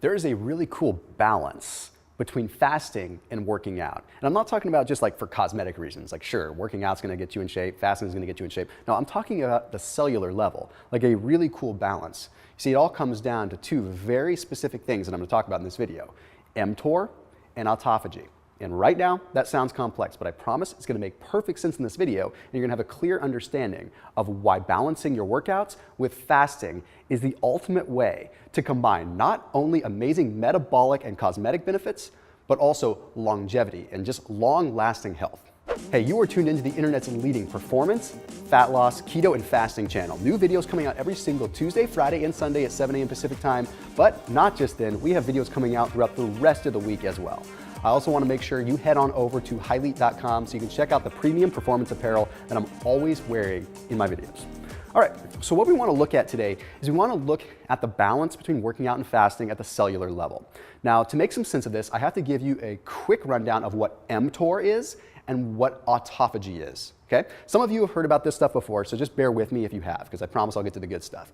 there is a really cool balance between fasting and working out. And I'm not talking about just like for cosmetic reasons, like sure, working out's gonna get you in shape, fasting is gonna get you in shape. No, I'm talking about the cellular level, like a really cool balance. You see, it all comes down to two very specific things that I'm gonna talk about in this video, mTOR and autophagy. And right now, that sounds complex, but I promise it's gonna make perfect sense in this video, and you're gonna have a clear understanding of why balancing your workouts with fasting is the ultimate way to combine not only amazing metabolic and cosmetic benefits, but also longevity and just long-lasting health. Hey, you are tuned into the internet's leading performance, fat loss, keto, and fasting channel. New videos coming out every single Tuesday, Friday, and Sunday at 7 a.m. Pacific time, but not just then, we have videos coming out throughout the rest of the week as well. I also want to make sure you head on over to Highleat.com so you can check out the premium performance apparel that I'm always wearing in my videos. All right, so what we want to look at today is we want to look at the balance between working out and fasting at the cellular level. Now, to make some sense of this, I have to give you a quick rundown of what mTOR is and what autophagy is, okay? Some of you have heard about this stuff before, so just bear with me if you have, because I promise I'll get to the good stuff.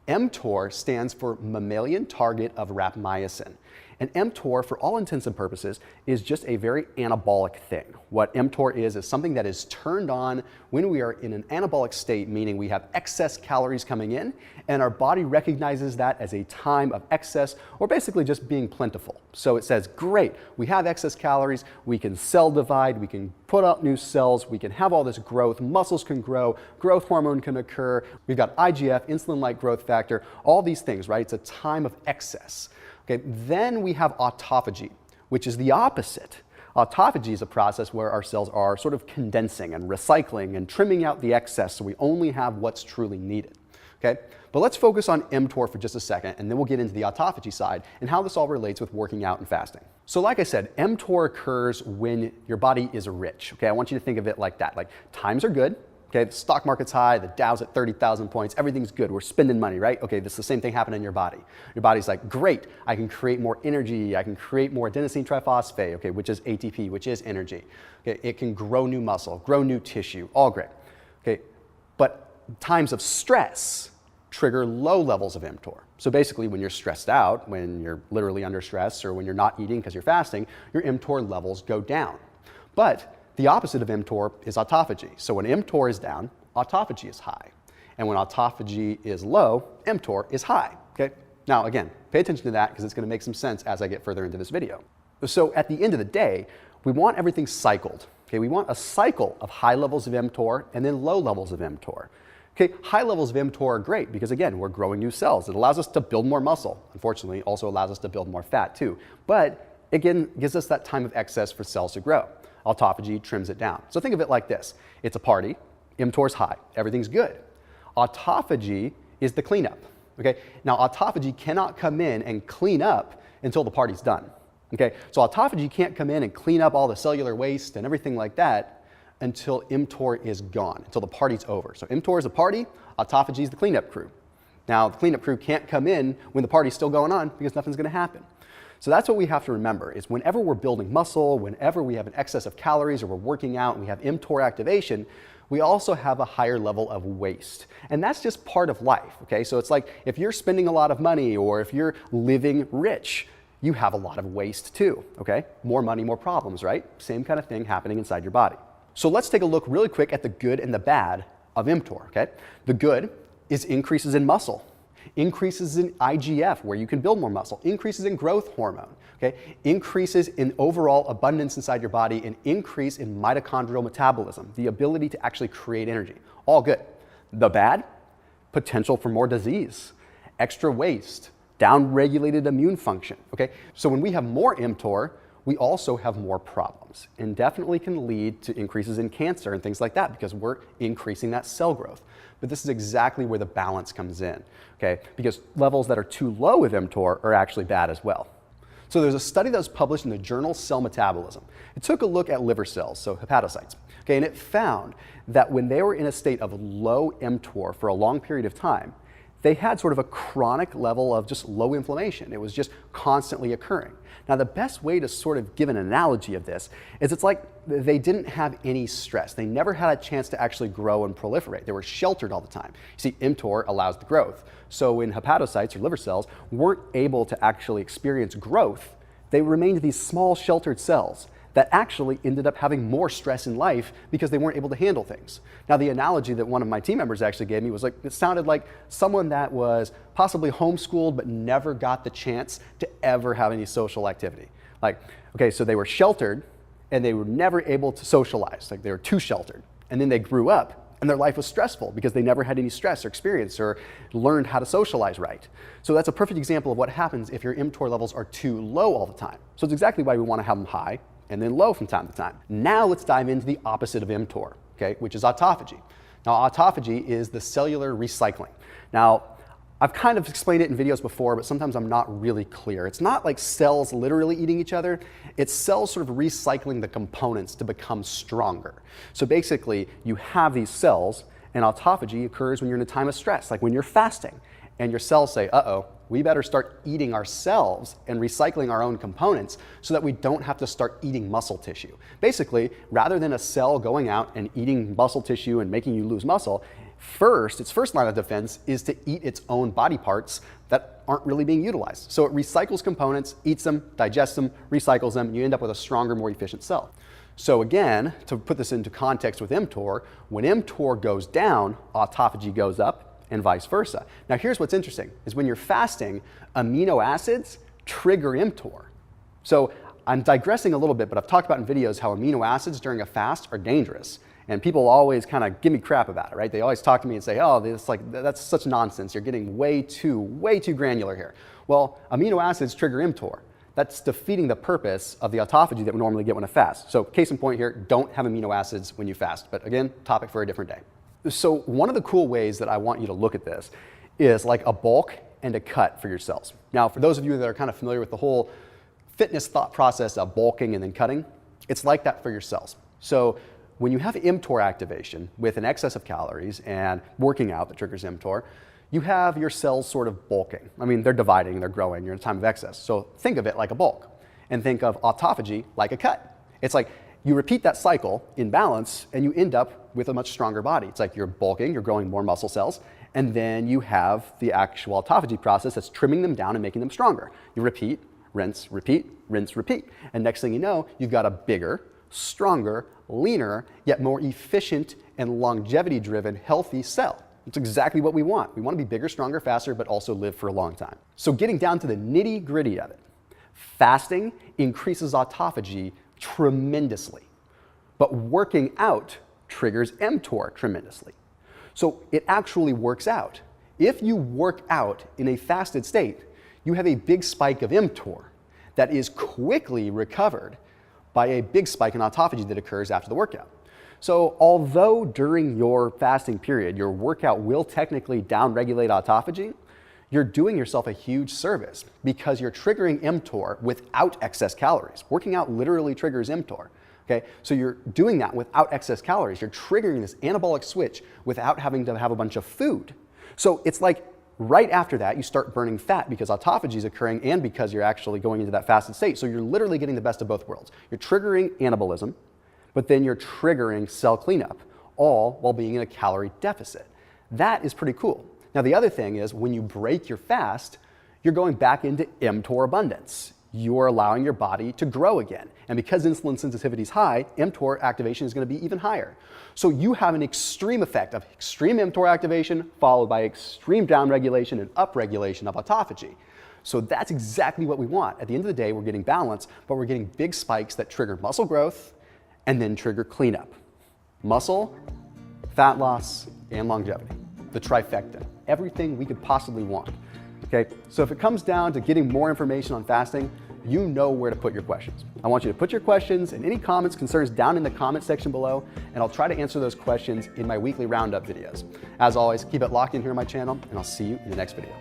mTOR stands for mammalian target of rapamycin. And mTOR, for all intents and purposes, is just a very anabolic thing. What mTOR is something that is turned on when we are in an anabolic state, meaning we have excess calories coming in, and our body recognizes that as a time of excess, or basically just being plentiful. So it says, great, we have excess calories, we can cell divide, we can put out new cells, we can have all this growth, muscles can grow, growth hormone can occur, we've got IGF, insulin-like growth factor, all these things, right? It's a time of excess. Okay, then we have autophagy, which is the opposite. Autophagy is a process where our cells are sort of condensing and recycling and trimming out the excess so we only have what's truly needed. Okay, but let's focus on mTOR for just a second, and then we'll get into the autophagy side and how this all relates with working out and fasting. So like I said, mTOR occurs when your body is rich. Okay, I want you to think of it like that. Like times are good. Okay, the stock market's high, the Dow's at 30,000 points, everything's good, we're spending money, right? Okay, this is the same thing happening in your body. Your body's like, great, I can create more energy, I can create more adenosine triphosphate, okay, which is ATP, which is energy. Okay, it can grow new muscle, grow new tissue, all great. Okay, but times of stress trigger low levels of mTOR. So basically when you're stressed out, when you're literally under stress, or when you're not eating because you're fasting, your mTOR levels go down. But the opposite of mTOR is autophagy. So when mTOR is down, autophagy is high. And when autophagy is low, mTOR is high, okay? Now again, pay attention to that because it's gonna make some sense as I get further into this video. So at the end of the day, we want everything cycled, okay? We want a cycle of high levels of mTOR and then low levels of mTOR. Okay, high levels of mTOR are great because again, we're growing new cells. It allows us to build more muscle. Unfortunately, it also allows us to build more fat too. But again, gives us that time of excess for cells to grow. Autophagy trims it down. So think of it like this. It's a party, mTOR's high, everything's good. Autophagy is the cleanup, okay? Now autophagy cannot come in and clean up until the party's done, okay? So autophagy can't come in and clean up all the cellular waste and everything like that until mTOR is gone, until the party's over. So mTOR is a party, autophagy is the cleanup crew. Now the cleanup crew can't come in when the party's still going on because nothing's gonna happen. So that's what we have to remember is whenever we're building muscle, whenever we have an excess of calories or we're working out and we have mTOR activation, we also have a higher level of waste. And that's just part of life, okay? So it's like if you're spending a lot of money or if you're living rich, you have a lot of waste too, okay? More money, more problems, right? Same kind of thing happening inside your body. So let's take a look really quick at the good and the bad of mTOR, okay? The good is increases in muscle. Increases in IGF, where you can build more muscle, increases in growth hormone, okay? Increases in overall abundance inside your body, and increase in mitochondrial metabolism, the ability to actually create energy. All good. The bad, potential for more disease, extra waste, down-regulated immune function, okay? So when we have more mTOR, we also have more problems, and definitely can lead to increases in cancer and things like that because we're increasing that cell growth. But this is exactly where the balance comes in, okay? Because levels that are too low of mTOR are actually bad as well. So there's a study that was published in the journal Cell Metabolism. It took a look at liver cells, so hepatocytes, okay? And it found that when they were in a state of low mTOR for a long period of time, they had sort of a chronic level of just low inflammation. It was just constantly occurring. Now, the best way to sort of give an analogy of this is it's like they didn't have any stress. They never had a chance to actually grow and proliferate. They were sheltered all the time. You see, mTOR allows the growth. So when hepatocytes or liver cells weren't able to actually experience growth, they remained these small sheltered cells that actually ended up having more stress in life because they weren't able to handle things. Now, the analogy that one of my team members actually gave me was like, it sounded like someone that was possibly homeschooled but never got the chance to ever have any social activity. Like, okay, so they were sheltered and they were never able to socialize, like they were too sheltered. And then they grew up and their life was stressful because they never had any stress or experience or learned how to socialize right. So that's a perfect example of what happens if your mTOR levels are too low all the time. So it's exactly why we want to have them high and then low from time to time. Now let's dive into the opposite of mTOR, okay, which is autophagy. Now, autophagy is the cellular recycling. Now, I've kind of explained it in videos before, but sometimes I'm not really clear. It's not like cells literally eating each other. It's cells sort of recycling the components to become stronger. So basically, you have these cells, and autophagy occurs when you're in a time of stress, like when you're fasting, and your cells say, uh-oh, we better start eating ourselves and recycling our own components so that we don't have to start eating muscle tissue. Basically, rather than a cell going out and eating muscle tissue and making you lose muscle, its first line of defense is to eat its own body parts that aren't really being utilized. So it recycles components, eats them, digests them, recycles them, and you end up with a stronger, more efficient cell. So again, to put this into context with mTOR, when mTOR goes down, autophagy goes up, and vice versa. Now here's what's interesting, is when you're fasting, amino acids trigger mTOR. So I'm digressing a little bit, but I've talked about in videos how amino acids during a fast are dangerous. And people always kind of give me crap about it, right? They always talk to me and say, oh, that's such nonsense. You're getting way too granular here. Well, amino acids trigger mTOR. That's defeating the purpose of the autophagy that we normally get when I fast. So case in point here, don't have amino acids when you fast. But again, topic for a different day. So one of the cool ways that I want you to look at this is like a bulk and a cut for your cells. Now, for those of you that are kind of familiar with the whole fitness thought process of bulking and then cutting, it's like that for your cells. So when you have mTOR activation with an excess of calories and working out that triggers mTOR, you have your cells sort of bulking. I mean, they're dividing, they're growing, you're in a time of excess. So think of it like a bulk and think of autophagy like a cut. It's like you repeat that cycle in balance and you end up with a much stronger body. It's like you're bulking, you're growing more muscle cells, and then you have the actual autophagy process that's trimming them down and making them stronger. You repeat, rinse, repeat, rinse, repeat. And next thing you know, you've got a bigger, stronger, leaner, yet more efficient and longevity-driven, healthy cell. It's exactly what we want. We want to be bigger, stronger, faster, but also live for a long time. So getting down to the nitty-gritty of it, fasting increases autophagy tremendously, but working out triggers mTOR tremendously. So it actually works out. If you work out in a fasted state, you have a big spike of mTOR that is quickly recovered by a big spike in autophagy that occurs after the workout. So although during your fasting period, your workout will technically downregulate autophagy, you're doing yourself a huge service because you're triggering mTOR without excess calories. Working out literally triggers mTOR. Okay, so you're doing that without excess calories. You're triggering this anabolic switch without having to have a bunch of food. So it's like right after that, you start burning fat because autophagy is occurring and because you're actually going into that fasted state. So you're literally getting the best of both worlds. You're triggering anabolism, but then you're triggering cell cleanup, all while being in a calorie deficit. That is pretty cool. Now, the other thing is when you break your fast, you're going back into mTOR abundance. You're allowing your body to grow again. And because insulin sensitivity is high, mTOR activation is going to be even higher. So you have an extreme effect of extreme mTOR activation followed by extreme downregulation and upregulation of autophagy. So that's exactly what we want. At the end of the day, we're getting balance, but we're getting big spikes that trigger muscle growth and then trigger cleanup. Muscle, fat loss, and longevity. The trifecta. Everything we could possibly want. Okay, so if it comes down to getting more information on fasting, you know where to put your questions. I want you to put your questions and any comments, concerns down in the comment section below, and I'll try to answer those questions in my weekly roundup videos. As always, keep it locked in here on my channel, and I'll see you in the next video.